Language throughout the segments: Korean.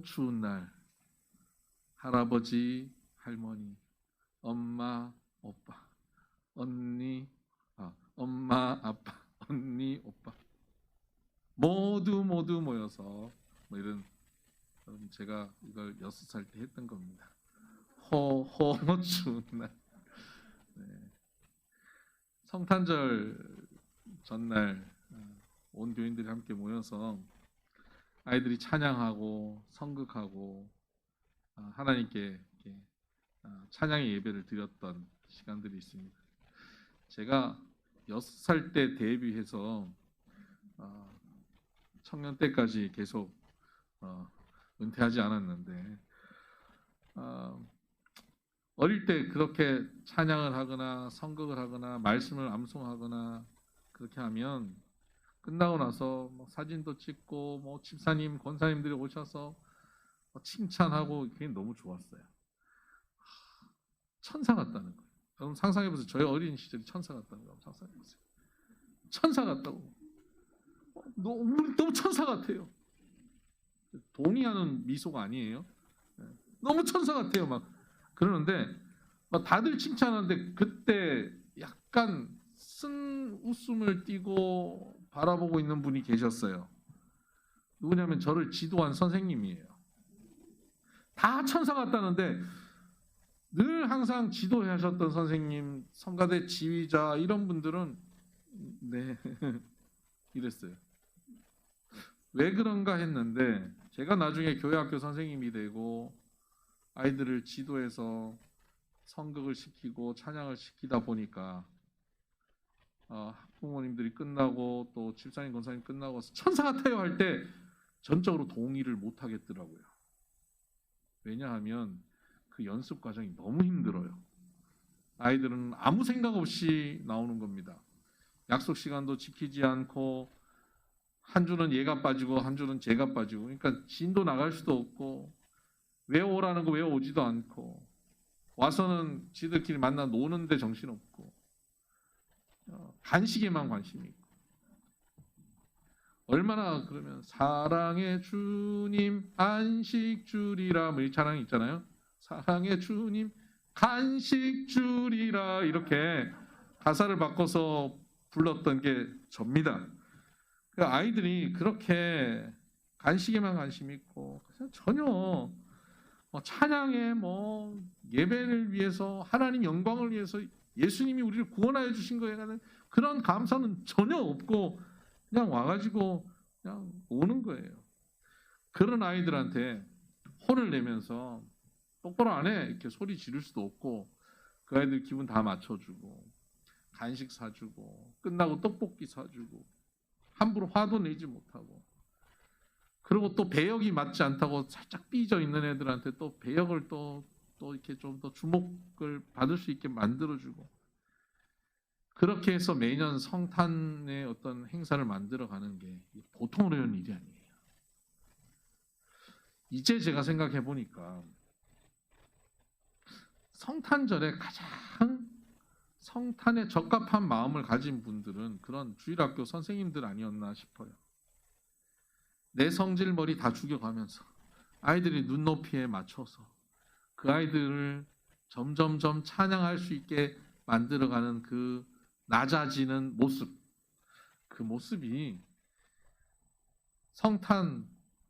추운 날 할아버지, 할머니, 엄마, 오빠, 엄마, 아빠, 언니, 오빠 모두 모여서 뭐 이런 제가 이걸 6살 때 했던 겁니다. 추운 날. 네. 성탄절 전날 온 교인들이 함께 모여서 아이들이 찬양하고 성극하고 하나님께 찬양의 예배를 드렸던 시간들이 있습니다. 제가 6살 때 데뷔해서 청년 때까지 계속 은퇴하지 않았는데 어릴 때 그렇게 찬양을 하거나 성극을 하거나 말씀을 암송하거나 그렇게 하면 끝나고 나서 사진도 찍고 집사님, 권사님들이 오셔서 칭찬하고 그게 너무 좋았어요. 천사 같다는 거예요. 여러분 상상해보세요. 저희 어린 시절이 천사 같다는 거 상상해보세요. 천사 같다고. 너무 천사 같아요. 동의하는 미소가 아니에요. 너무 천사 같아요. 막 그러는데 다들 칭찬하는데 그때 약간 쓴 웃음을 띠고 바라보고 있는 분이 계셨어요. 누구냐면 저를 지도한 선생님이에요. 다 천사 같다는데 늘 항상 지도해 하셨던 선생님, 성가대 지휘자 이런 분들은 네 이랬어요. 왜 그런가 했는데 제가 나중에 교회학교 선생님이 되고 아이들을 지도해서 성극을 시키고 찬양을 시키다 보니까 학부모님들이 끝나고 또 집사님, 권사님 끝나고 천사 같아요 할 때 전적으로 동의를 못 하겠더라고요. 왜냐하면 그 연습 과정이 너무 힘들어요. 아이들은 아무 생각 없이 나오는 겁니다. 약속 시간도 지키지 않고 한 주는 얘가 빠지고 한 주는 제가 빠지고 그러니까 진도 나갈 수도 없고 왜 오라는 거 왜 오지도 않고 와서는 지들끼리 만나 노는데 정신없고 간식에만 관심이 있고 얼마나 그러면 사랑의 주님 안식 주리라 뭐 이 찬양이 있잖아요. 사랑의 주님 간식 주리라 이렇게 가사를 바꿔서 불렀던 게 접니다. 아이들이 그렇게 간식에만 관심 있고 전혀 찬양에 예배를 위해서 하나님 영광을 위해서 예수님이 우리를 구원하여 주신 거에 대한 그런 감사는 전혀 없고 그냥 와가지고 그냥 오는 거예요. 그런 아이들한테 혼을 내면서 똑바로 안 해 이렇게 소리 지를 수도 없고 그 아이들 기분 다 맞춰주고 간식 사주고 끝나고 떡볶이 사주고 함부로 화도 내지 못하고 그리고 또 배역이 맞지 않다고 살짝 삐져 있는 애들한테 또 배역을 또 이렇게 좀 더 주목을 받을 수 있게 만들어주고 그렇게 해서 매년 성탄의 어떤 행사를 만들어가는 게 보통 어려운 일이 아니에요. 이제 제가 생각해 보니까 성탄절에 가장 성탄에 적합한 마음을 가진 분들은 그런 주일학교 선생님들 아니었나 싶어요. 내 성질 머리 다 죽여가면서 아이들이 눈높이에 맞춰서 그 아이들을 점점점 찬양할 수 있게 만들어가는 그 낮아지는 모습, 그 모습이 성탄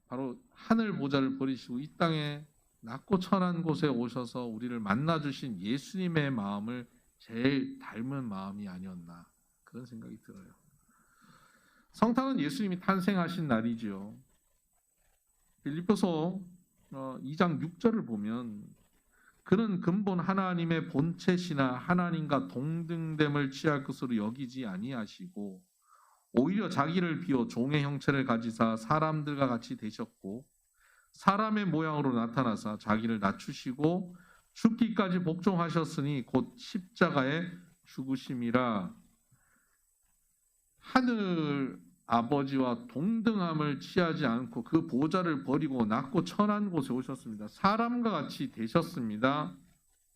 바로 하늘 보좌를 버리시고 이 땅에 낮고 천한 곳에 오셔서 우리를 만나주신 예수님의 마음을 제일 닮은 마음이 아니었나 그런 생각이 들어요. 성탄은 예수님이 탄생하신 날이죠. 빌립보서 2장 6절을 보면 그는 근본 하나님의 본체시나 하나님과 동등됨을 취할 것으로 여기지 아니하시고 오히려 자기를 비워 종의 형체를 가지사 사람들과 같이 되셨고 사람의 모양으로 나타나사 자기를 낮추시고 죽기까지 복종하셨으니 곧 십자가에 죽으심이라. 하늘 아버지와 동등함을 취하지 않고 그 보좌를 버리고 낮고 천한 곳에 오셨습니다. 사람과 같이 되셨습니다.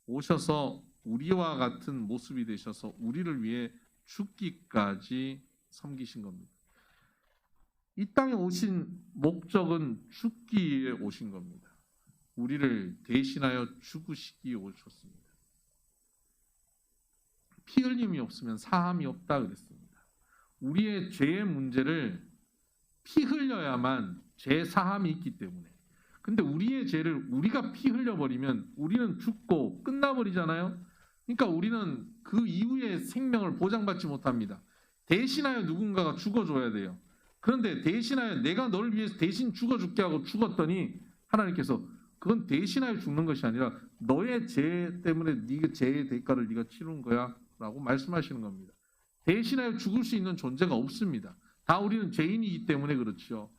오셔서 우리와 같은 모습이 되셔서 우리를 위해 죽기까지 섬기신 겁니다. 이 땅에 오신 목적은 죽기 위해 오신 겁니다. 우리를 대신하여 죽으시기 위해 오셨습니다. 피 흘림이 없으면 사함이 없다 그랬습니다. 우리의 죄의 문제를 피 흘려야만 죄 사함이 있기 때문에. 근데 우리의 죄를 우리가 피 흘려버리면 우리는 죽고 끝나버리잖아요. 그러니까 우리는 그 이후의 생명을 보장받지 못합니다. 대신하여 누군가가 죽어줘야 돼요. 그런데 대신하여 내가 너를 위해서 대신 죽어줄게 하고 죽었더니 하나님께서 그건 대신하여 죽는 것이 아니라 너의 죄 때문에 네가 죄의 대가를 네가 치른 거야 라고 말씀하시는 겁니다. 대신하여 죽을 수 있는 존재가 없습니다. 다 우리는 죄인이기 때문에 그렇죠.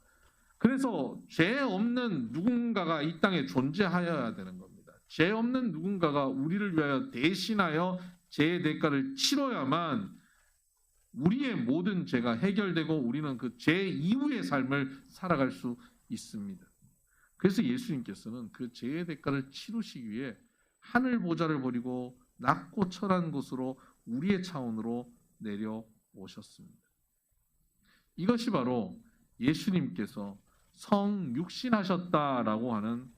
그래서 죄 없는 누군가가 이 땅에 존재하여야 되는 겁니다. 죄 없는 누군가가 우리를 위하여 대신하여 죄의 대가를 치러야만 우리의 모든 죄가 해결되고 우리는 그 죄 이후의 삶을 살아갈 수 있습니다. 그래서 예수님께서는 그 죄의 대가를 치르시기 위해 하늘 보좌를 버리고 낮고 철한 곳으로 우리의 차원으로 내려오셨습니다. 이것이 바로 예수님께서 성육신하셨다라고 하는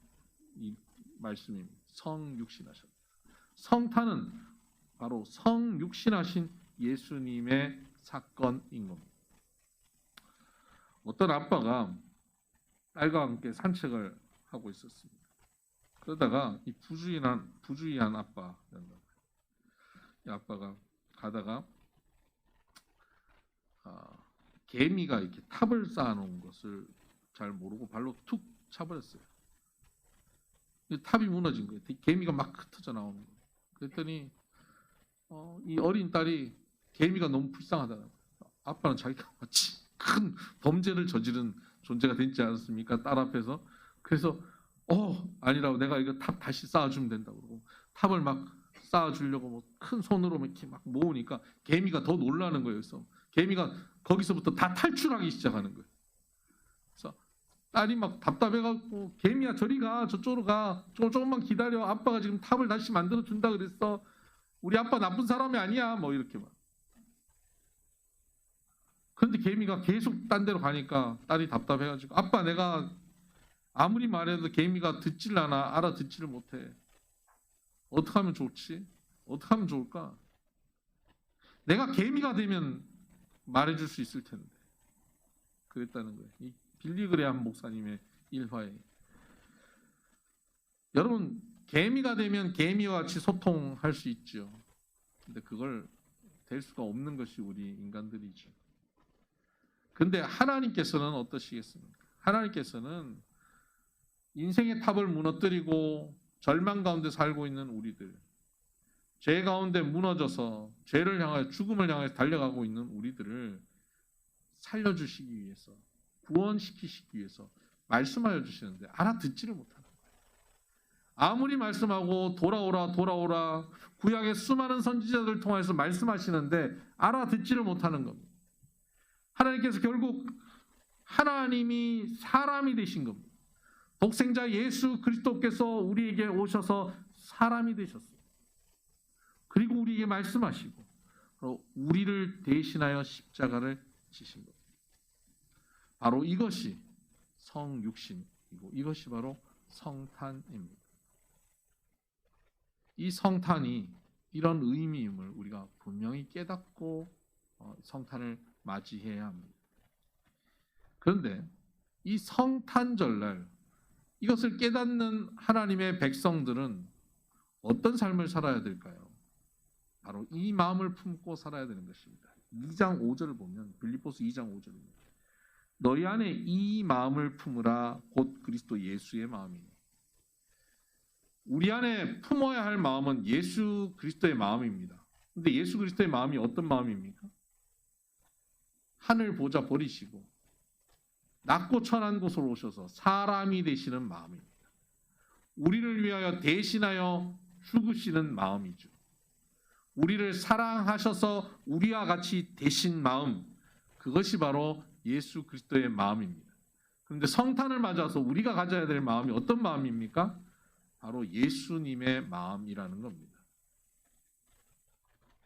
이 말씀입니다. 성육신하셨다. 성탄은 바로 성육신하신 예수님의 사건인 겁니다. 어떤 아빠가 딸과 함께 산책을 하고 있었습니다. 그러다가 이 부주의한 아빠였나 봐요. 이 아빠가 가다가 개미가 이렇게 탑을 쌓아놓은 것을 잘 모르고 발로 툭 차버렸어요. 탑이 무너진 거예요. 개미가 막 흩어져 나오는 거예요. 그랬더니 이 어린 딸이 개미가 너무 불쌍하다는 거예요. 아빠는 자기가 마치 큰 범죄를 저지른 존재가 되지 않았습니까? 딸 앞에서. 그래서 아니라고 내가 이거 탑 다시 쌓아주면 된다고 그러고 탑을 막 쌓아주려고 뭐 큰 손으로 이렇게 막 모으니까 개미가 더 놀라는 거예요. 그래서 개미가 거기서부터 다 탈출하기 시작하는 거예요. 그래서 딸이 막 답답해갖고 개미야 저리 가, 저쪽으로 가, 조금만 기다려, 아빠가 지금 탑을 다시 만들어 준다 그랬어, 우리 아빠 나쁜 사람이 아니야, 뭐 이렇게 막. 그런데 개미가 계속 딴 데로 가니까 딸이 답답해가지고 아빠 내가 아무리 말해도 개미가 듣질 않아, 알아듣지를 못해. 어떻게 하면 좋지? 어떻게 하면 좋을까? 내가 개미가 되면 말해줄 수 있을 텐데. 그랬다는 거예요. 이 빌리그레함 목사님의 일화에. 여러분, 개미가 되면 개미와 같이 소통할 수 있죠. 근데 그걸 될 수가 없는 것이 우리 인간들이죠. 근데 하나님께서는 어떠시겠습니까? 하나님께서는 인생의 탑을 무너뜨리고 절망 가운데 살고 있는 우리들, 죄 가운데 무너져서 죄를 향하여 죽음을 향해 달려가고 있는 우리들을 살려주시기 위해서, 구원시키시기 위해서 말씀하여 주시는데 알아듣지를 못하는 거예요. 아무리 말씀하고 돌아오라 구약의 수많은 선지자들을 통해서 말씀하시는데 알아듣지를 못하는 겁니다. 하나님께서 결국 하나님이 사람이 되신 겁니다. 독생자 예수 그리스도께서 우리에게 오셔서 사람이 되셨어요. 그리고 우리에게 말씀하시고 우리를 대신하여 십자가를 지신 겁니다. 바로 이것이 성육신이고 이것이 바로 성탄입니다. 이 성탄이 이런 의미임을 우리가 분명히 깨닫고 성탄을 맞이해야 합니다. 그런데 이 성탄절날 이것을 깨닫는 하나님의 백성들은 어떤 삶을 살아야 될까요? 바로 이 마음을 품고 살아야 되는 것입니다. 2장 5절을 보면, 빌립보서 2장 5절입니다. 너희 안에 이 마음을 품으라 곧 그리스도 예수의 마음이니. 우리 안에 품어야 할 마음은 예수 그리스도의 마음입니다. 근데 예수 그리스도의 마음이 어떤 마음입니까? 하늘 보좌 버리시고 낮고 천한 곳으로 오셔서 사람이 되시는 마음입니다. 우리를 위하여 대신하여 죽으시는 마음이죠. 우리를 사랑하셔서 우리와 같이 되신 마음, 그것이 바로 예수 그리스도의 마음입니다. 그런데 성탄을 맞아서 우리가 가져야 될 마음이 어떤 마음입니까? 바로 예수님의 마음이라는 겁니다.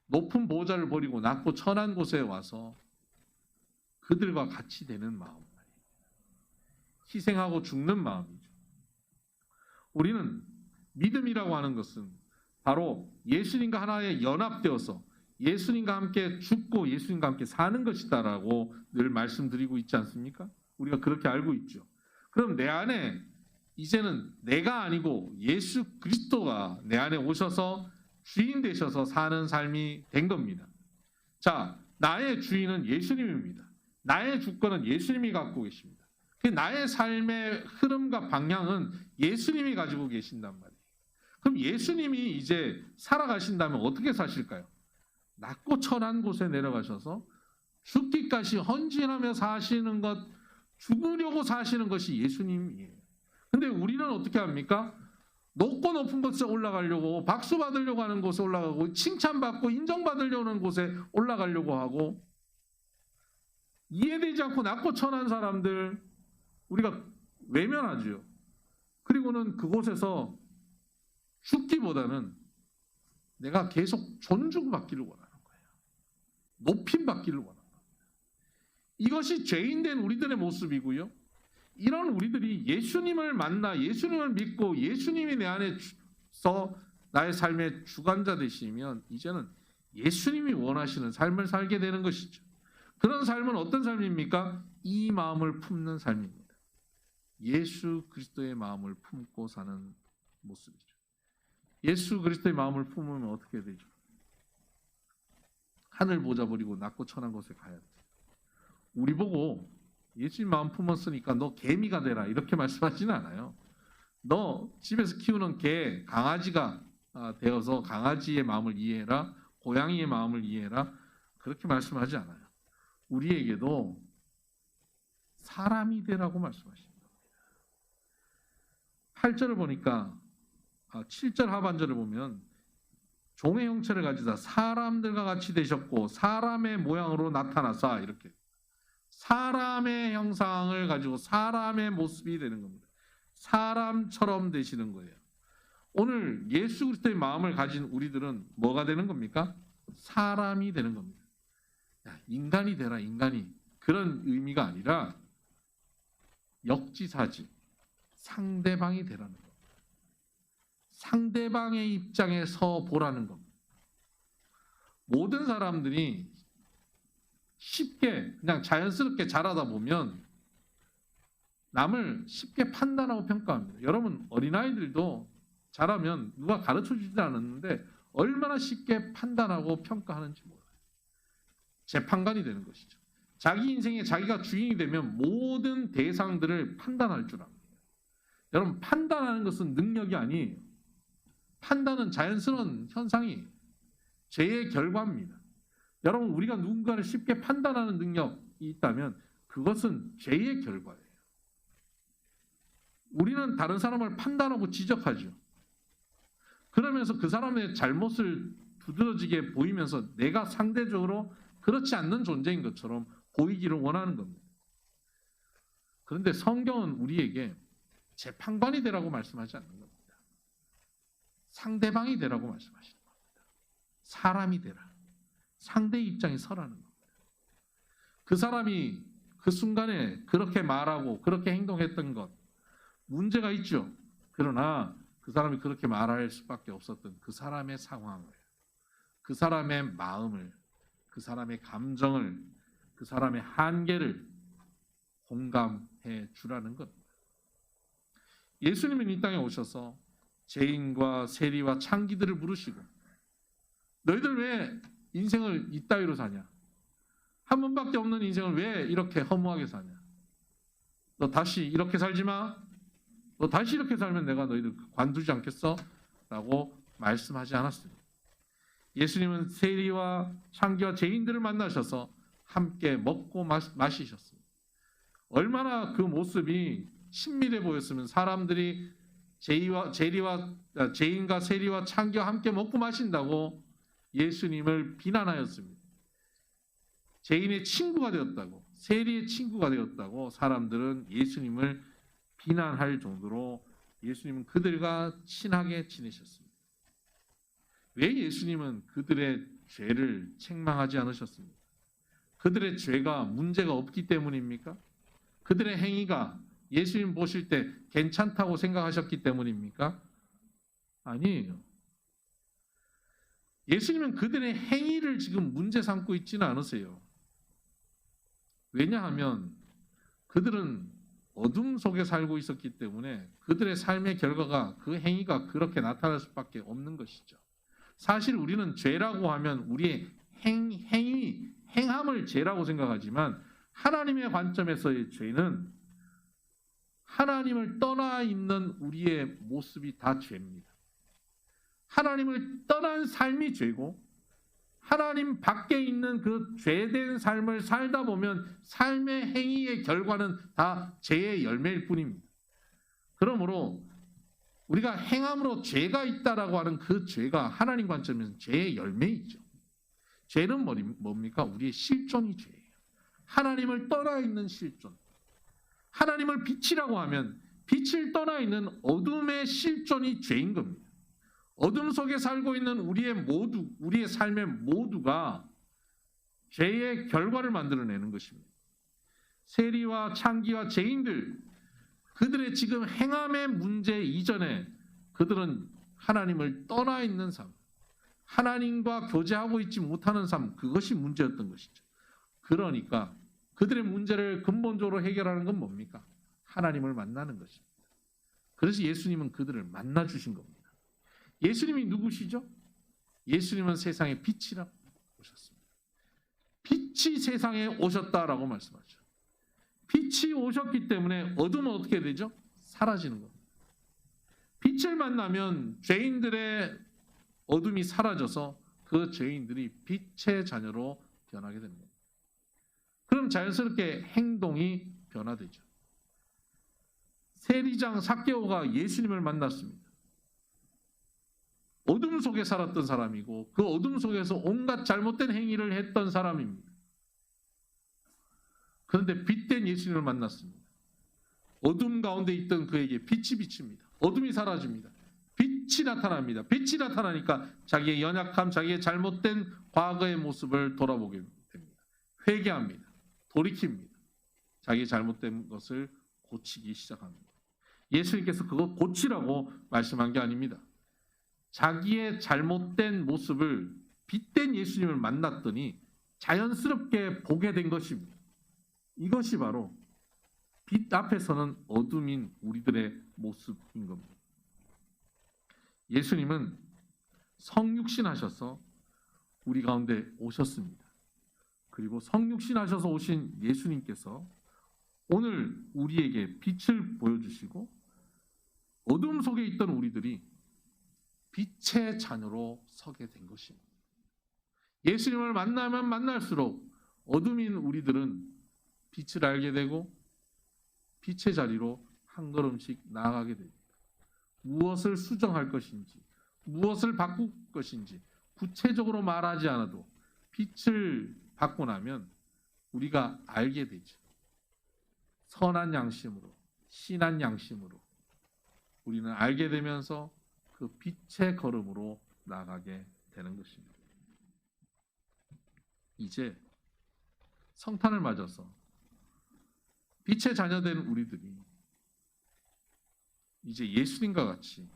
높은 보좌를 버리고 낮고 천한 곳에 와서 그들과 같이 되는 마음. 희생하고 죽는 마음이죠. 우리는 믿음이라고 하는 것은 바로 예수님과 하나에 연합되어서 예수님과 함께 죽고 예수님과 함께 사는 것이다라고 늘 말씀드리고 있지 않습니까? 우리가 그렇게 알고 있죠. 그럼 내 안에 이제는 내가 아니고 예수 그리스도가 내 안에 오셔서 주인 되셔서 사는 삶이 된 겁니다. 자, 나의 주인은 예수님입니다. 나의 주권은 예수님이 갖고 계십니다. 나의 삶의 흐름과 방향은 예수님이 가지고 계신단 말이에요. 그럼 예수님이 이제 살아가신다면 어떻게 사실까요? 낮고 천한 곳에 내려가셔서 죽기까지 헌신하며 사시는 것, 죽으려고 사시는 것이 예수님이에요. 근데 우리는 어떻게 합니까? 높고 높은 곳에 올라가려고, 박수 받으려고 하는 곳에 올라가고, 칭찬받고 인정받으려고 하는 곳에 올라가려고 하고, 이해되지 않고 낮고 천한 사람들 우리가 외면하죠. 그리고는 그곳에서 죽기보다는 내가 계속 존중받기를 원하는 거예요. 높임받기를 원하는 거예요. 이것이 죄인된 우리들의 모습이고요. 이런 우리들이 예수님을 만나 예수님을 믿고 예수님이 내 안에서 나의 삶의 주관자 되시면 이제는 예수님이 원하시는 삶을 살게 되는 것이죠. 그런 삶은 어떤 삶입니까? 이 마음을 품는 삶입니다. 예수 그리스도의 마음을 품고 사는 모습이죠. 예수 그리스도의 마음을 품으면 어떻게 되죠? 하늘 보자 버리고 낮고 천한 곳에 가야 돼. 우리 보고 예수님 마음 품었으니까 너 개미가 되라 이렇게 말씀하지는 않아요. 너 집에서 키우는 개, 강아지가 되어서 강아지의 마음을 이해해라. 고양이의 마음을 이해해라. 그렇게 말씀하지 않아요. 우리에게도 사람이 되라고 말씀하십니다. 8절을 보니까 7절 하반절을 보면 종의 형체를 가지다 사람들과 같이 되셨고 사람의 모양으로 나타나사 이렇게 사람의 형상을 가지고 사람의 모습이 되는 겁니다. 사람처럼 되시는 거예요. 오늘 예수 그리스도의 마음을 가진 우리들은 뭐가 되는 겁니까? 사람이 되는 겁니다. 야, 인간이 되라 인간이 그런 의미가 아니라 역지사지 상대방이 되라는 겁니다. 상대방의 입장에 서 보라는 겁니다. 모든 사람들이 쉽게 그냥 자연스럽게 자라다 보면 남을 쉽게 판단하고 평가합니다. 여러분 어린아이들도 자라면 누가 가르쳐주지 않았는데 얼마나 쉽게 판단하고 평가하는지 몰라요. 재판관이 되는 것이죠. 자기 인생에 자기가 주인이 되면 모든 대상들을 판단할 줄 압니다. 여러분 판단하는 것은 능력이 아니에요. 판단은 자연스러운 현상이에요. 죄의 결과입니다. 여러분 우리가 누군가를 쉽게 판단하는 능력이 있다면 그것은 죄의 결과예요. 우리는 다른 사람을 판단하고 지적하죠. 그러면서 그 사람의 잘못을 두드러지게 보이면서 내가 상대적으로 그렇지 않는 존재인 것처럼 보이기를 원하는 겁니다. 그런데 성경은 우리에게 재판관이 되라고 말씀하지 않는 겁니다. 상대방이 되라고 말씀하시는 겁니다. 사람이 되라. 상대의 입장에 서라는 겁니다. 그 사람이 그 순간에 그렇게 말하고 그렇게 행동했던 것 문제가 있죠. 그러나 그 사람이 그렇게 말할 수밖에 없었던 그 사람의 상황을, 그 사람의 마음을, 그 사람의 감정을, 그 사람의 한계를 공감해 주라는 겁니다. 예수님은 이 땅에 오셔서 죄인과 세리와 창기들을 부르시고 너희들 왜 인생을 이따위로 사냐? 한 번밖에 없는 인생을 왜 이렇게 허무하게 사냐? 너 다시 이렇게 살지 마. 너 다시 이렇게 살면 내가 너희들 관두지 않겠어? 라고 말씀하지 않았습니다. 예수님은 세리와 창기와 죄인들을 만나셔서 함께 먹고 마시셨습니다. 얼마나 그 모습이 친밀해 보였으면 사람들이 죄인과 세리와 창기와 함께 먹고 마신다고 예수님을 비난하였습니다. 죄인의 친구가 되었다고, 세리의 친구가 되었다고 사람들은 예수님을 비난할 정도로 예수님은 그들과 친하게 지내셨습니다. 왜 예수님은 그들의 죄를 책망하지 않으셨습니까? 그들의 죄가 문제가 없기 때문입니까? 그들의 행위가 예수님 보실 때 괜찮다고 생각하셨기 때문입니까? 아니에요. 예수님은 그들의 행위를 지금 문제 삼고 있지는 않으세요. 왜냐하면 그들은 어둠 속에 살고 있었기 때문에 그들의 삶의 결과가 그 행위가 그렇게 나타날 수밖에 없는 것이죠. 사실 우리는 죄라고 하면 우리의 행함을 죄라고 생각하지만 하나님의 관점에서의 죄는 하나님을 떠나 있는 우리의 모습이 다 죄입니다. 하나님을 떠난 삶이 죄고 하나님 밖에 있는 그 죄된 삶을 살다 보면 삶의 행위의 결과는 다 죄의 열매일 뿐입니다. 그러므로 우리가 행함으로 죄가 있다라고 하는 그 죄가 하나님 관점에서는 죄의 열매이죠. 죄는 뭡니까? 우리의 실존이 죄예요. 하나님을 떠나 있는 실존. 하나님을 빛이라고 하면 빛을 떠나 있는 어둠의 실존이 죄인 겁니다. 어둠 속에 살고 있는 우리의 삶의 모두가 죄의 결과를 만들어내는 것입니다. 세리와 창기와 죄인들, 그들의 지금 행함의 문제 이전에 그들은 하나님을 떠나 있는 삶, 하나님과 교제하고 있지 못하는 삶, 그것이 문제였던 것이죠. 그러니까 그들의 문제를 근본적으로 해결하는 건 뭡니까? 하나님을 만나는 것입니다. 그래서 예수님은 그들을 만나 주신 겁니다. 예수님이 누구시죠? 예수님은 세상의 빛이라고 오셨습니다. 빛이 세상에 오셨다라고 말씀하죠. 빛이 오셨기 때문에 어둠은 어떻게 되죠? 사라지는 겁니다. 빛을 만나면 죄인들의 어둠이 사라져서 그 죄인들이 빛의 자녀로 변하게 됩니다. 그럼 자연스럽게 행동이 변화되죠. 세리장 삭개오가 예수님을 만났습니다. 어둠 속에 살았던 사람이고 그 어둠 속에서 온갖 잘못된 행위를 했던 사람입니다. 그런데 빛된 예수님을 만났습니다. 어둠 가운데 있던 그에게 빛이 비칩니다. 어둠이 사라집니다. 빛이 나타납니다. 빛이 나타나니까 자기의 연약함, 자기의 잘못된 과거의 모습을 돌아보게 됩니다. 회개합니다. 돌이킵니다. 자기의 잘못된 것을 고치기 시작합니다. 예수님께서 그거 고치라고 말씀한 게 아닙니다. 자기의 잘못된 모습을 빛된 예수님을 만났더니 자연스럽게 보게 된 것입니다. 이것이 바로 빛 앞에서는 어둠인 우리들의 모습인 겁니다. 예수님은 성육신 하셔서 우리 가운데 오셨습니다. 그리고 성육신 하셔서 오신 예수님께서 오늘 우리에게 빛을 보여주시고 어둠 속에 있던 우리들이 빛의 자녀로 서게 된 것입니다. 예수님을 만나면 만날수록 어둠인 우리들은 빛을 알게 되고 빛의 자리로 한 걸음씩 나아가게 됩니다. 무엇을 수정할 것인지, 무엇을 바꿀 것인지 구체적으로 말하지 않아도 빛을 받고 나면 우리가 알게 되죠. 선한 양심으로, 신한 양심으로 우리는 알게 되면서 그 빛의 걸음으로 나가게 되는 것입니다. 이제 성탄을 맞아서 빛의 자녀된 우리들이 이제 예수님과 같이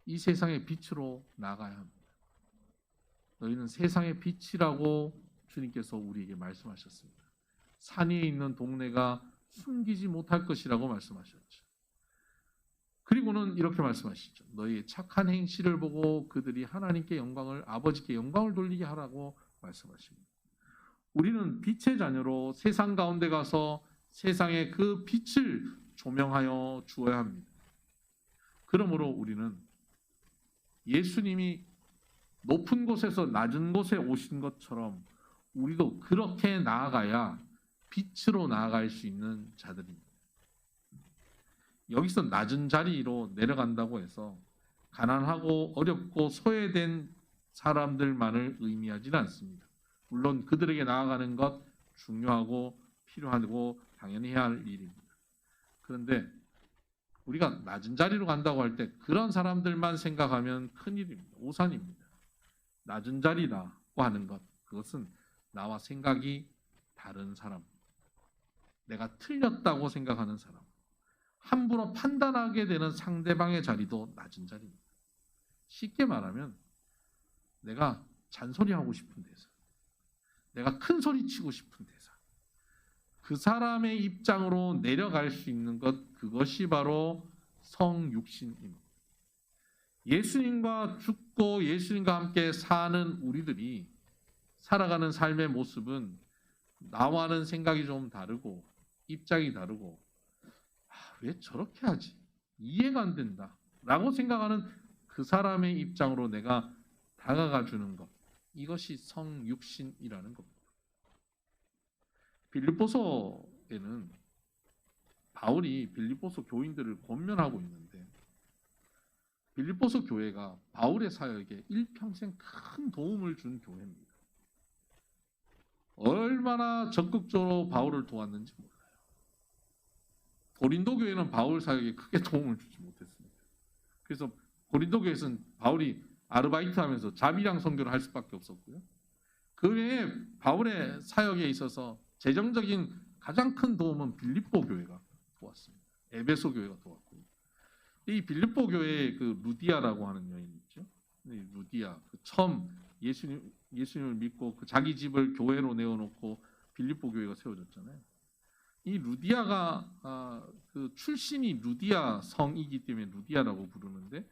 이 세상의 빛으로 나가야 합니다. 너희는 세상의 빛이라고 주님께서 우리에게 말씀하셨습니다. 산 위에 있는 동네가 숨기지 못할 것이라고 말씀하셨죠. 그리고는 이렇게 말씀하시죠. 너희의 착한 행실을 보고 그들이 하나님께 영광을, 아버지께 영광을 돌리게 하라고 말씀하십니다. 우리는 빛의 자녀로 세상 가운데 가서 세상에 그 빛을 조명하여 주어야 합니다. 그러므로 우리는 예수님이 높은 곳에서 낮은 곳에 오신 것처럼 우리도 그렇게 나아가야 빛으로 나아갈 수 있는 자들입니다. 여기서 낮은 자리로 내려간다고 해서 가난하고 어렵고 소외된 사람들만을 의미하지는 않습니다. 물론 그들에게 나아가는 것 중요하고 필요하고 당연히 해야 할 일입니다. 그런데 우리가 낮은 자리로 간다고 할 때 그런 사람들만 생각하면 큰일입니다. 오산입니다. 낮은 자리라고 하는 것, 그것은 나와 생각이 다른 사람, 내가 틀렸다고 생각하는 사람, 함부로 판단하게 되는 상대방의 자리도 낮은 자리입니다. 쉽게 말하면 내가 잔소리하고 싶은 대사, 내가 큰 소리 치고 싶은 대사, 그 사람의 입장으로 내려갈 수 있는 것, 그것이 바로 성육신입니다. 예수님과 죽고 예수님과 함께 사는 우리들이 살아가는 삶의 모습은 나와는 생각이 좀 다르고 입장이 다르고 왜 저렇게 하지? 이해가 안 된다 라고 생각하는 그 사람의 입장으로 내가 다가가 주는 것, 이것이 성육신이라는 겁니다. 빌립보서에는 바울이 빌립보서 교인들을 권면하고 있는데 빌립보서 교회가 바울의 사역에 일평생 큰 도움을 준 교회입니다. 얼마나 적극적으로 바울을 도왔는지 몰라요. 고린도 교회는 바울 사역에 크게 도움을 주지 못했습니다. 그래서 고린도 교회에서는 바울이 아르바이트하면서 자비랑 선교를 할 수밖에 없었고요. 그 외에 바울의 사역에 있어서 재정적인 가장 큰 도움은 빌립보 교회가 도왔습니다. 에베소 교회가 도왔고요. 이 빌립보 교회에 그 루디아라고 하는 여인이 있죠. 루디아, 처음 예수님을 믿고 그 자기 집을 교회로 내어놓고 빌립보 교회가 세워졌잖아요. 이 루디아가 그 출신이 루디아 성이기 때문에 루디아라고 부르는데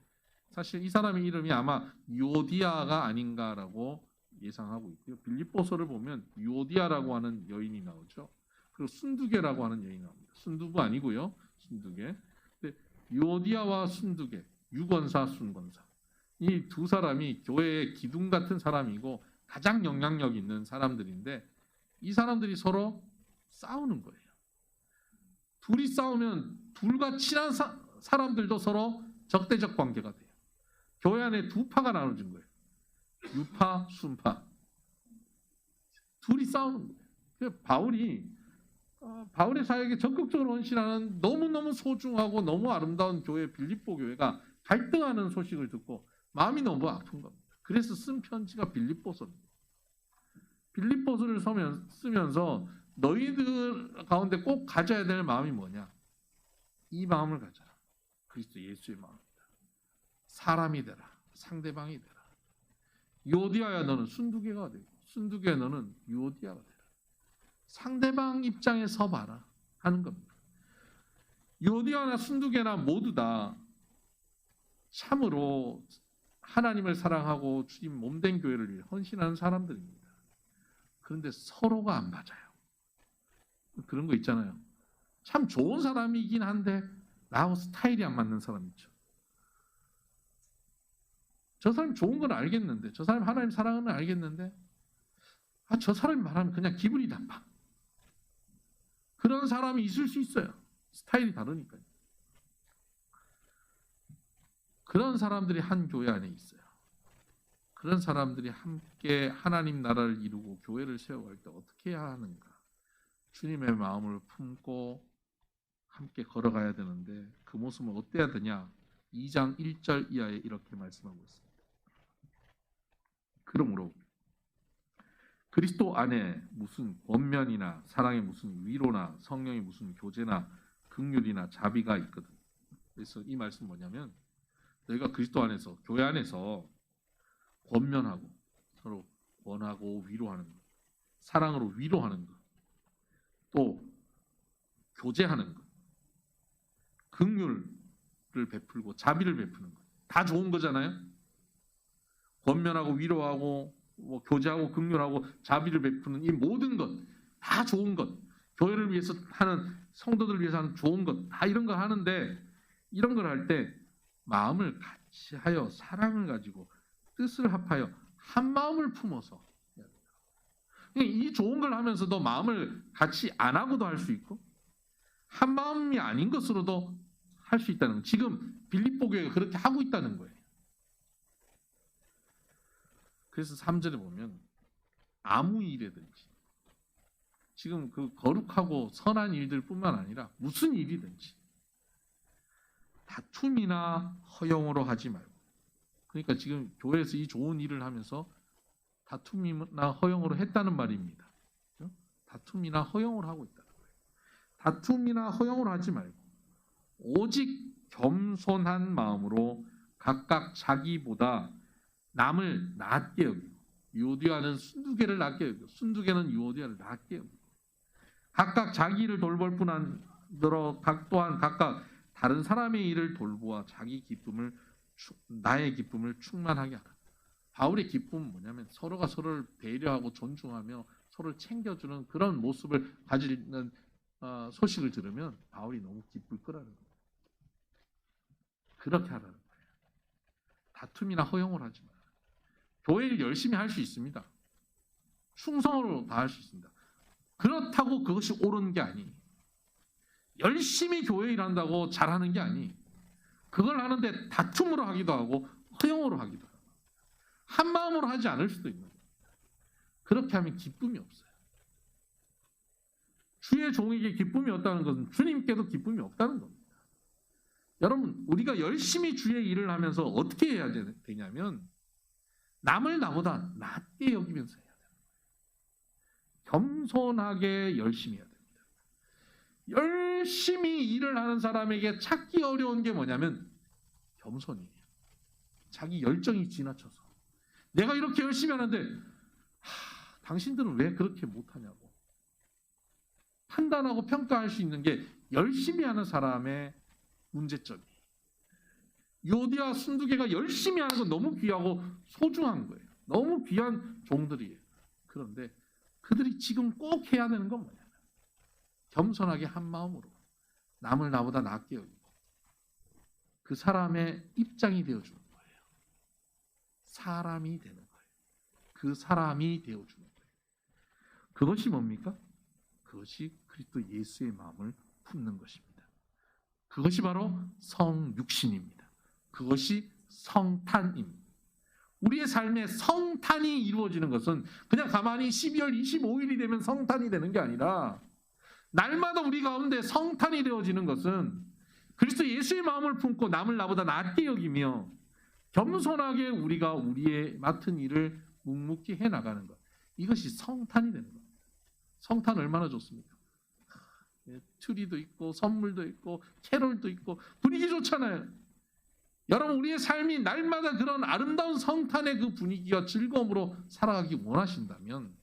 사실 이 사람의 이름이 아마 유오디아가 아닌가라고 예상하고 있고요. 빌립보서를 보면 유오디아라고 하는 여인이 나오죠. 그리고 순두개라고 하는 여인이 나옵니다. 순두부 아니고요. 순두개. 유오디아와 순두개, 유권사, 순권사. 이 두 사람이 교회의 기둥 같은 사람이고 가장 영향력 있는 사람들인데 이 사람들이 서로 싸우는 거예요. 둘이 싸우면 둘과 친한 사람들도 서로 적대적 관계가 돼요. 교회 안에 두 파가 나눠진 거예요. 유파, 순파. 둘이 싸우는 거예요. 바울의 사역에 적극적으로 헌신하는 너무너무 소중하고 너무 아름다운 교회 빌립보 교회가 갈등하는 소식을 듣고 마음이 너무 아픈 겁니다. 그래서 쓴 편지가 빌립보서입니다. 빌립보서를 쓰면서 너희들 가운데 꼭 가져야 될 마음이 뭐냐? 이 마음을 가져라. 그리스도 예수의 마음이다. 사람이 되라. 상대방이 되라. 유오디아야 너는 순두개가 되고 순두개야 너는 유오디아가 되라. 상대방 입장에 서봐라 하는 겁니다. 유오디아나 순두개나 모두 다 참으로 하나님을 사랑하고 주님 몸된 교회를 위해 헌신하는 사람들입니다. 그런데 서로가 안 맞아요. 그런 거 있잖아요. 참 좋은 사람이긴 한데 나하고 스타일이 안 맞는 사람 있죠. 저 사람 좋은 건 알겠는데, 저 사람 하나님 사랑하는 건 알겠는데, 저 사람이 말하면 그냥 기분이 나빠. 그런 사람이 있을 수 있어요. 스타일이 다르니까요. 그런 사람들이 한 교회 안에 있어요. 그런 사람들이 함께 하나님 나라를 이루고 교회를 세워갈 때 어떻게 해야 하는가? 주님의 마음을 품고 함께 걸어가야 되는데 그 모습은 어때야 되냐? 2장 1절 이하에 이렇게 말씀하고 있습니다. 그러므로 그리스도 안에 무슨 권면이나 사랑의 무슨 위로나 성령의 무슨 교제나 긍휼이나 자비가 있거든. 그래서 이 말씀 뭐냐면 너희가 그리스도 안에서 교회 안에서 권면하고 서로 권하고 위로하는 것, 사랑으로 위로하는 것, 또 교제하는 것, 긍휼을 베풀고 자비를 베푸는 것, 다 좋은 거잖아요. 권면하고 위로하고 교제하고 긍휼하고 자비를 베푸는 이 모든 것 다 좋은 것, 교회를 위해서 하는 성도들을 위해서 하는 좋은 것 다 이런 거 하는데 이런 걸 할 때 마음을 같이 하여 사랑을 가지고 뜻을 합하여 한 마음을 품어서 이 좋은 걸 하면서도 마음을 같이 안 하고도 할 수 있고 한 마음이 아닌 것으로도 할 수 있다는 거예요. 지금 빌립보 교회가 그렇게 하고 있다는 거예요. 그래서 3절에 보면 아무 일이든지 지금 그 거룩하고 선한 일들뿐만 아니라 무슨 일이든지 다툼이나 허용으로 하지 말고 그러니까 지금 교회에서 이 좋은 일을 하면서 다툼이나 허용으로 했다는 말입니다. 다툼이나 허용을 하고 있다는 거예요. 다툼이나 허용을 하지 말고 오직 겸손한 마음으로 각각 자기보다 남을 낮게 여기고, 유오디아는 순두개를 낮게 여기고 순두개는 유오디아를 낮게 여기고, 각각 자기를 돌볼 뿐 아니라 또한 각각 다른 사람의 일을 돌보아 나의 기쁨을 충만하게 하라. 바울의 기쁨은 뭐냐면 서로가 서로를 배려하고 존중하며 서로를 챙겨주는 그런 모습을 가지는 소식을 들으면 바울이 너무 기쁠 거라는 거예요. 그렇게 하라는 거예요. 다툼이나 허용을 하지 마라. 교회를 열심히 할 수 있습니다. 충성으로 다 할 수 있습니다. 그렇다고 그것이 옳은 게 아니. 열심히 교회 일한다고 잘하는 게 아니. 그걸 하는데 다툼으로 하기도 하고 허용으로 하기도 하고 한 마음으로 하지 않을 수도 있는 거예요. 그렇게 하면 기쁨이 없어요. 주의 종에게 기쁨이 없다는 것은 주님께도 기쁨이 없다는 겁니다. 여러분, 우리가 열심히 주의 일을 하면서 어떻게 해야 되냐면 남을 나보다 낮게 여기면서 해야 돼요. 겸손하게 열심히 해야 됩니다. 열심히 일을 하는 사람에게 찾기 어려운 게 뭐냐면 겸손이에요. 자기 열정이 지나쳐서 내가 이렇게 열심히 하는데 당신들은 왜 그렇게 못하냐고 판단하고 평가할 수 있는 게 열심히 하는 사람의 문제점이에요. 유오디아 순두개가 열심히 하는 건 너무 귀하고 소중한 거예요. 너무 귀한 종들이에요. 그런데 그들이 지금 꼭 해야 되는 건 뭐냐면 겸손하게 한 마음으로 남을 나보다 낮게 여기고 그 사람의 입장이 되어주는 거예요. 사람이 되는 거예요. 그 사람이 되어주는 거예요. 그것이 뭡니까? 그것이 그리스도 예수의 마음을 품는 것입니다. 그것이 바로 성육신입니다. 그것이 성탄입니다. 우리의 삶에 성탄이 이루어지는 것은 그냥 가만히 12월 25일이 되면 성탄이 되는 게 아니라 날마다 우리 가운데 성탄이 되어지는 것은 그리스도 예수의 마음을 품고 남을 나보다 낮게 여기며 겸손하게 우리가 우리의 맡은 일을 묵묵히 해나가는 것. 이것이 성탄이 되는 겁니다. 성탄 얼마나 좋습니까? 트리도 있고 선물도 있고 캐롤도 있고 분위기 좋잖아요. 여러분, 우리의 삶이 날마다 그런 아름다운 성탄의 그 분위기와 즐거움으로 살아가기 원하신다면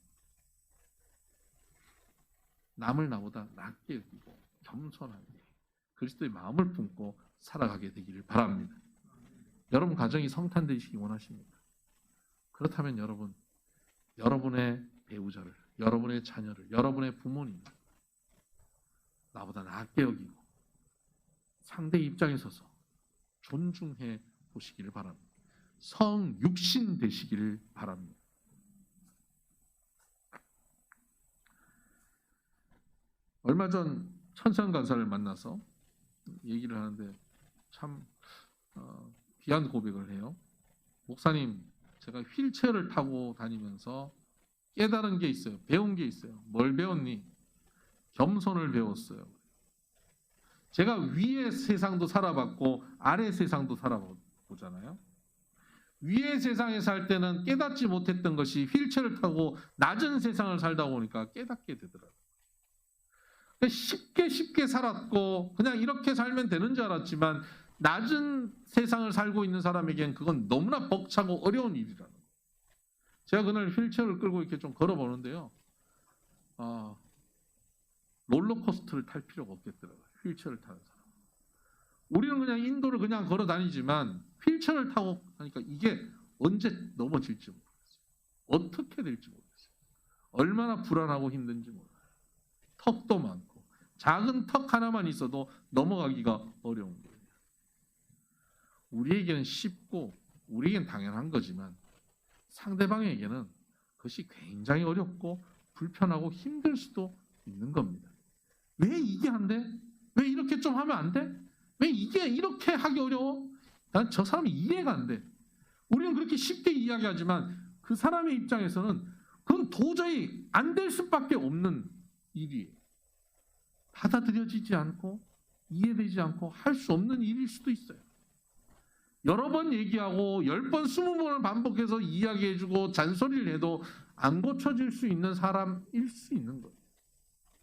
남을 나보다 낮게 여기고 겸손하게 그리스도의 마음을 품고 살아가게 되기를 바랍니다. 여러분 가정이 성탄 되시기 원하십니까? 그렇다면 여러분, 여러분의 배우자를, 여러분의 자녀를, 여러분의 부모님을 나보다 낮게 여기고 상대 입장에 서서 존중해 보시기를 바랍니다. 성육신 되시기를 바랍니다. 얼마 전 천상 간사를 만나서 얘기를 하는데 참 귀한 고백을 해요. 목사님, 제가 휠체어를 타고 다니면서 깨달은 게 있어요. 배운 게 있어요. 뭘 배웠니? 겸손을 배웠어요. 제가 위의 세상도 살아봤고 아래 세상도 살아보잖아요. 위의 세상에 살 때는 깨닫지 못했던 것이 휠체어를 타고 낮은 세상을 살다 보니까 깨닫게 되더라고요. 쉽게 살았고 그냥 이렇게 살면 되는 줄 알았지만 낮은 세상을 살고 있는 사람에겐 그건 너무나 벅차고 어려운 일이라는 거예요. 제가 그날 휠체어를 끌고 이렇게 좀 걸어보는데요. 롤러코스터를 탈 필요가 없겠더라고요. 휠체어를 타는 사람. 우리는 그냥 인도를 그냥 걸어 다니지만 휠체어를 타고 하니까 이게 언제 넘어질지 모르겠어요. 어떻게 될지 모르겠어요. 얼마나 불안하고 힘든지 몰라요. 턱도 많고 작은 턱 하나만 있어도 넘어가기가 어려운 거예요. 우리에게는 쉽고 우리에게는 당연한 거지만 상대방에게는 그것이 굉장히 어렵고 불편하고 힘들 수도 있는 겁니다. 왜 이게 안 돼? 왜 이렇게 좀 하면 안 돼? 왜 이게 이렇게 하기 어려워? 난 저 사람이 이해가 안 돼. 우리는 그렇게 쉽게 이야기하지만 그 사람의 입장에서는 그건 도저히 안 될 수밖에 없는 일이에요. 받아들여지지 않고 이해되지 않고 할 수 없는 일일 수도 있어요. 여러 번 얘기하고 10번, 20번을 반복해서 이야기해주고 잔소리를 해도 안 고쳐질 수 있는 사람일 수 있는 거예요.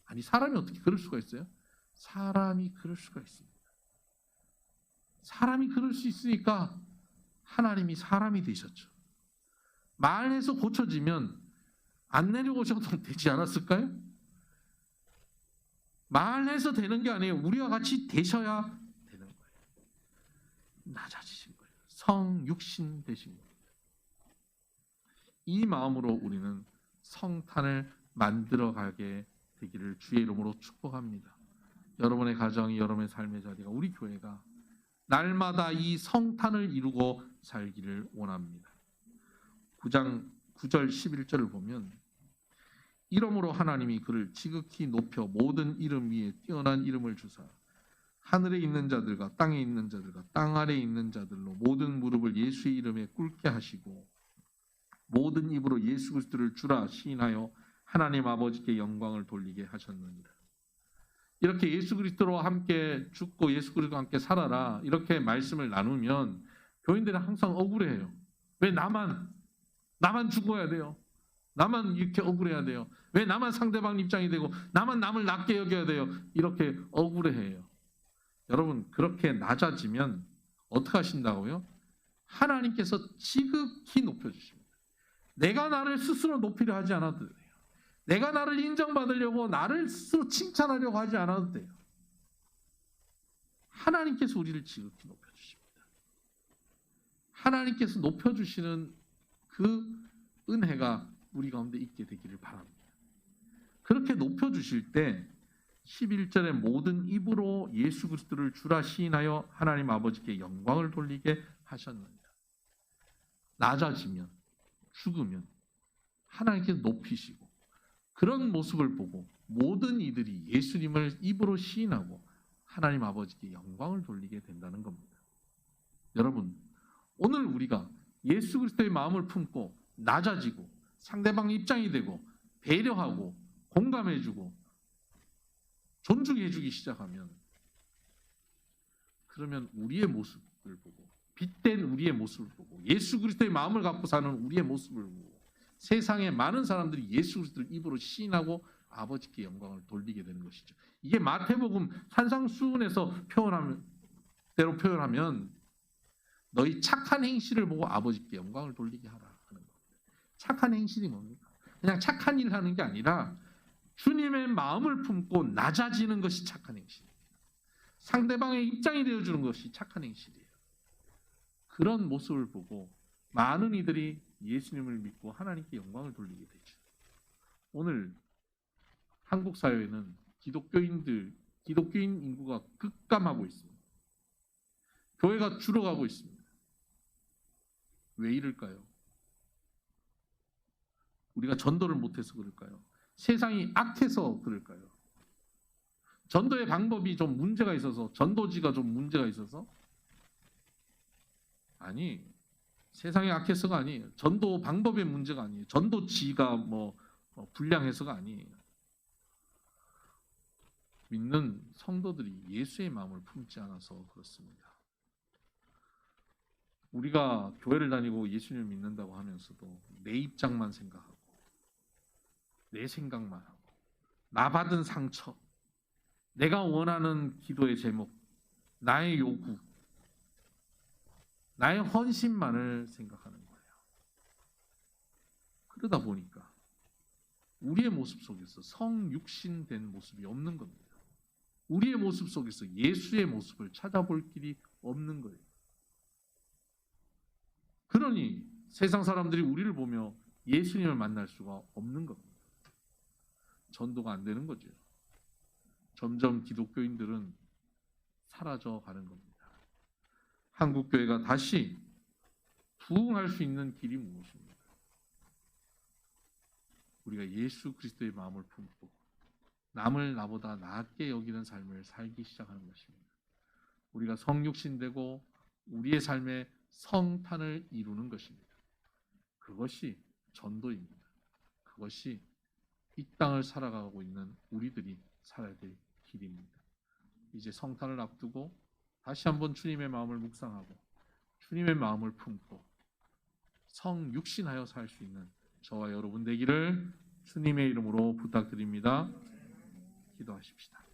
아니, 사람이 어떻게 그럴 수가 있어요? 사람이 그럴 수가 있습니다. 사람이 그럴 수 있으니까 하나님이 사람이 되셨죠. 말해서 고쳐지면 안 내려오셔도 되지 않았을까요? 말해서 되는 게 아니에요. 우리와 같이 되셔야 되는 거예요. 낮아지신 거예요. 성육신 되신 겁니다. 이 마음으로 우리는 성탄을 만들어가게 되기를 주의 이름으로 축복합니다. 여러분의 가정이, 여러분의 삶의 자리가, 우리 교회가 날마다 이 성탄을 이루고 살기를 원합니다. 9장 9절 11절을 보면 이러므로 하나님이 그를 지극히 높여 모든 이름 위에 뛰어난 이름을 주사 하늘에 있는 자들과 땅에 있는 자들과 땅 아래에 있는 자들로 모든 무릎을 예수의 이름에 꿇게 하시고 모든 입으로 예수 그리스도를 주라 시인하여 하나님 아버지께 영광을 돌리게 하셨느니라. 이렇게 예수 그리스도와 함께 죽고 예수 그리스도와 함께 살아라 이렇게 말씀을 나누면 교인들은 항상 억울해요. 왜 나만 죽어야 돼요? 나만 이렇게 억울해야 돼요? 왜 나만 상대방 입장이 되고 나만 남을 낮게 여겨야 돼요? 이렇게 억울해해요. 여러분 그렇게 낮아지면 어떻게 하신다고요? 하나님께서 지극히 높여주십니다. 내가 나를 스스로 높이려 하지 않아도 돼요. 내가 나를 인정받으려고 나를 스스로 칭찬하려고 하지 않아도 돼요. 하나님께서 우리를 지극히 높여주십니다. 하나님께서 높여주시는 그 은혜가 우리 가운데 있게 되기를 바랍니다. 그렇게 높여주실 때 11절에 모든 입으로 예수 그리스도를 주라 시인하여 하나님 아버지께 영광을 돌리게 하셨느니라. 낮아지면, 죽으면 하나님께서 높이시고 그런 모습을 보고 모든 이들이 예수님을 입으로 시인하고 하나님 아버지께 영광을 돌리게 된다는 겁니다. 여러분, 오늘 우리가 예수 그리스도의 마음을 품고 낮아지고 상대방 입장이 되고 배려하고 공감해주고 존중해주기 시작하면 그러면 우리의 모습을 보고 빛된 우리의 모습을 보고 예수 그리스도의 마음을 갖고 사는 우리의 모습을 보고 세상의 많은 사람들이 예수 그리스도를 입으로 시인하고 아버지께 영광을 돌리게 되는 것이죠. 이게 마태복음 산상수훈에서 표현하면 너희 착한 행실을 보고 아버지께 영광을 돌리게 하라 하는 겁니다. 착한 행실이 뭡니까? 그냥 착한 일을 하는 게 아니라 주님의 마음을 품고 낮아지는 것이 착한 행실이에요. 상대방의 입장이 되어주는 것이 착한 행실이에요. 그런 모습을 보고 많은 이들이 예수님을 믿고 하나님께 영광을 돌리게 되죠. 오늘 한국 사회는 기독교인 인구가 급감하고 있습니다. 교회가 줄어가고 있습니다. 왜 이럴까요? 우리가 전도를 못해서 그럴까요? 세상이 악해서 그럴까요? 전도의 방법이 좀 문제가 있어서, 전도지가 좀 문제가 있어서? 아니, 세상이 악해서가 아니에요. 전도 방법의 문제가 아니에요. 전도지가 불량해서가 아니에요. 믿는 성도들이 예수의 마음을 품지 않아서 그렇습니다. 우리가 교회를 다니고 예수님을 믿는다고 하면서도 내 입장만 생각하고 내 생각만 하고 나 받은 상처, 내가 원하는 기도의 제목, 나의 요구, 나의 헌신만을 생각하는 거예요. 그러다 보니까 우리의 모습 속에서 성육신된 모습이 없는 겁니다. 우리의 모습 속에서 예수의 모습을 찾아볼 길이 없는 거예요. 그러니 세상 사람들이 우리를 보며 예수님을 만날 수가 없는 겁니다. 전도가 안 되는 거죠. 점점 기독교인들은 사라져 가는 겁니다. 한국교회가 다시 부흥할 수 있는 길이 무엇입니까? 우리가 예수 그리스도의 마음을 품고 남을 나보다 낫게 여기는 삶을 살기 시작하는 것입니다. 우리가 성육신되고 우리의 삶에 성탄을 이루는 것입니다. 그것이 전도입니다. 그것이 이 땅을 살아가고 있는 우리들이 살아야 될 길입니다. 이제 성탄을 앞두고 다시 한번 주님의 마음을 묵상하고 주님의 마음을 품고 성육신하여 살 수 있는 저와 여러분 되기를 주님의 이름으로 부탁드립니다. 기도하십시다.